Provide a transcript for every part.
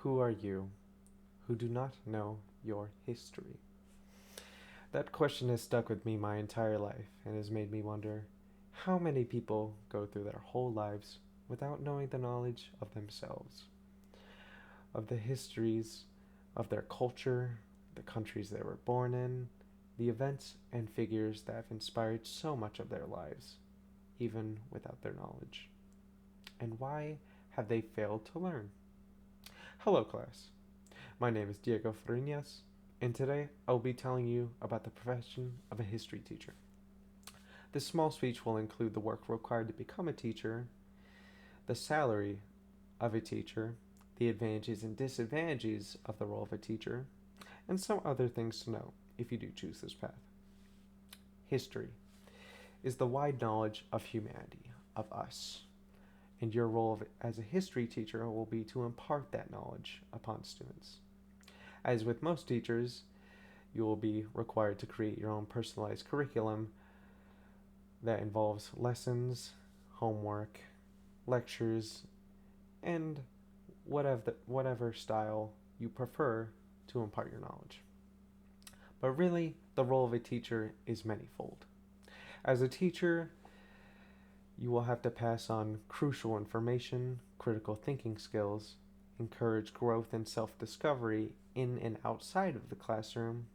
Who are you who do not know your history? That question has stuck with me my entire life and has made me wonder how many people go through their whole lives without knowing the knowledge of themselves, of the histories of their culture, the countries they were born in, the events and figures that have inspired so much of their lives, even without their knowledge. And why have they failed to learn? Hello, class. My name is Diego Farinas, and today I will be telling you about the profession of a history teacher. This small speech will include the work required to become a teacher, the salary of a teacher, the advantages and disadvantages of the role of a teacher, and some other things to know if you do choose this path. History is the wide knowledge of humanity, of us, and your role as a history teacher will be to impart that knowledge upon students. As with most teachers, you will be required to create your own personalized curriculum that involves lessons, homework, lectures, and whatever style you prefer to impart your knowledge. But really, the role of a teacher is manifold. As a teacher, you will have to pass on crucial information, critical thinking skills, encourage growth and self-discovery in and outside of the classroom,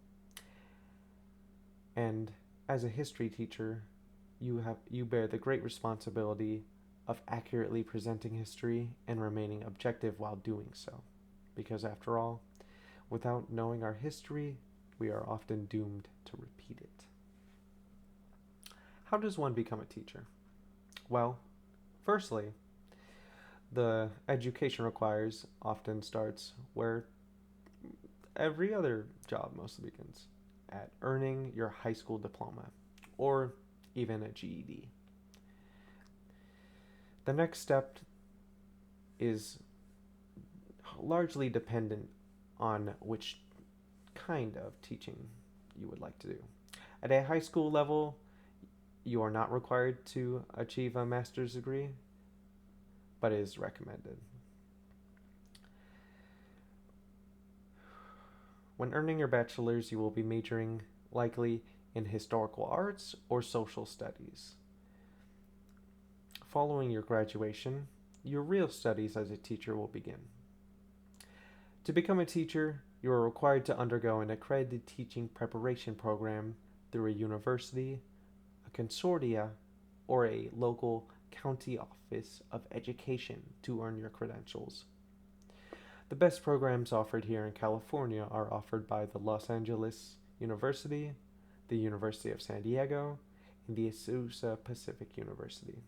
and as a history teacher, you bear the great responsibility of accurately presenting history and remaining objective while doing so. Because after all, without knowing our history, we are often doomed to repeat it. How does one become a teacher? Well, firstly, the education requires often starts where every other job mostly begins, at earning your high school diploma or even a GED. The next step is largely dependent on which kind of teaching you would like to do. At a high school level, you are not required to achieve a master's degree, but is recommended. When earning your bachelor's, you will be majoring likely in historical arts or social studies. Following your graduation, your real studies as a teacher will begin. To become a teacher, you are required to undergo an accredited teaching preparation program through a university, a consortia, or a local county office of education to earn your credentials. The best programs offered here in California are offered by the Los Angeles University, the University of San Diego, and the Azusa Pacific University.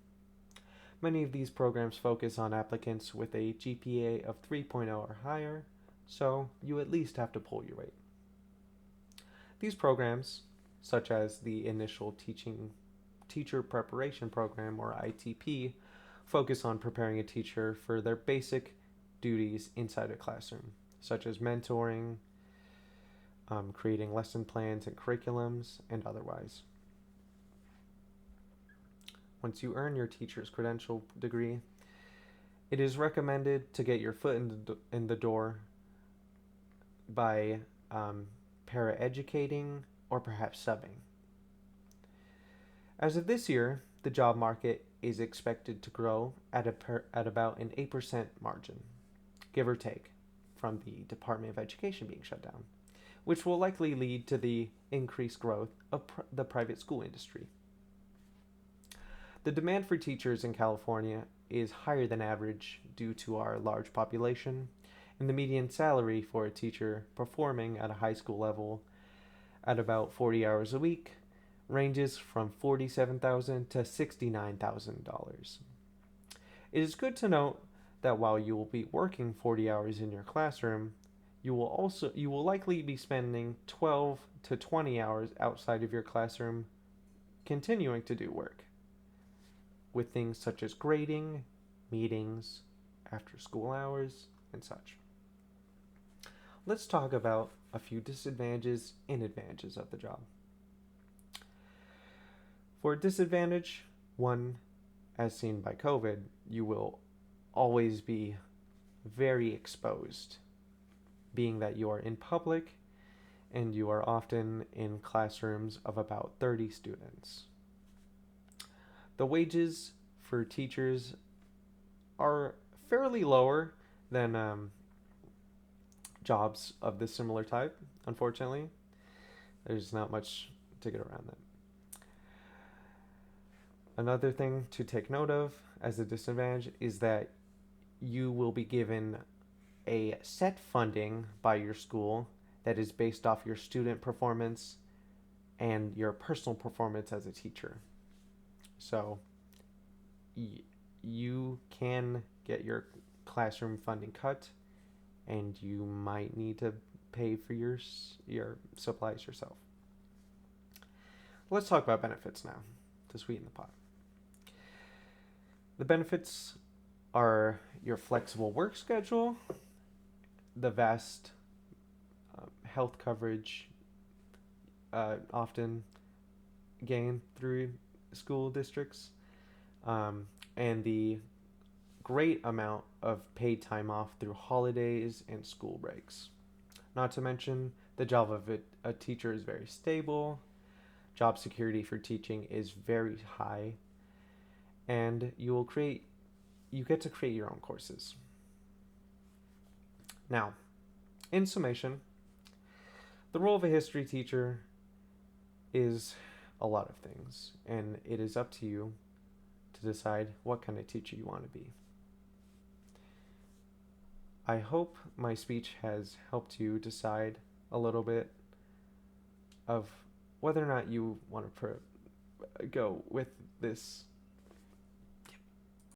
Many of these programs focus on applicants with a GPA of 3.0 or higher, so you at least have to pull your weight. These programs, such as the Initial Teacher Preparation Program, or ITP, focus on preparing a teacher for their basic duties inside a classroom, such as mentoring, creating lesson plans and curriculums, and otherwise. Once you earn your teacher's credential degree, it is recommended to get your foot in the door by paraeducating or perhaps subbing. As of this year, the job market is expected to grow at about an 8% margin, give or take, from the Department of Education being shut down, which will likely lead to the increased growth of the private school industry. The demand for teachers in California is higher than average due to our large population, and the median salary for a teacher performing at a high school level at about 40 hours a week ranges from $47,000 to $69,000. It is good to note that while you will be working 40 hours in your classroom, you will likely be spending 12 to 20 hours outside of your classroom continuing to do work with things such as grading, meetings, after school hours, and such. Let's talk about a few disadvantages and advantages of the job. For a disadvantage, one, as seen by COVID, you will always be very exposed being that you are in public and you are often in classrooms of about 30 students. The wages for teachers are fairly lower than jobs of this similar type, unfortunately. There's not much to get around that. Another thing to take note of as a disadvantage is that you will be given a set funding by your school that is based off your student performance and your personal performance as a teacher. So you can get your classroom funding cut, and you might need to pay for your supplies yourself. Let's talk about benefits now to sweeten the pot. The benefits are your flexible work schedule, the vast health coverage often gained through school districts, and the great amount of paid time off through holidays and school breaks. Not to mention, the job of a teacher is very stable, job security for teaching is very high, and you get to create your own courses. Now, in summation, the role of a history teacher is a lot of things, and it is up to you to decide what kind of teacher you want to be. I hope my speech has helped you decide a little bit of whether or not you want to go with this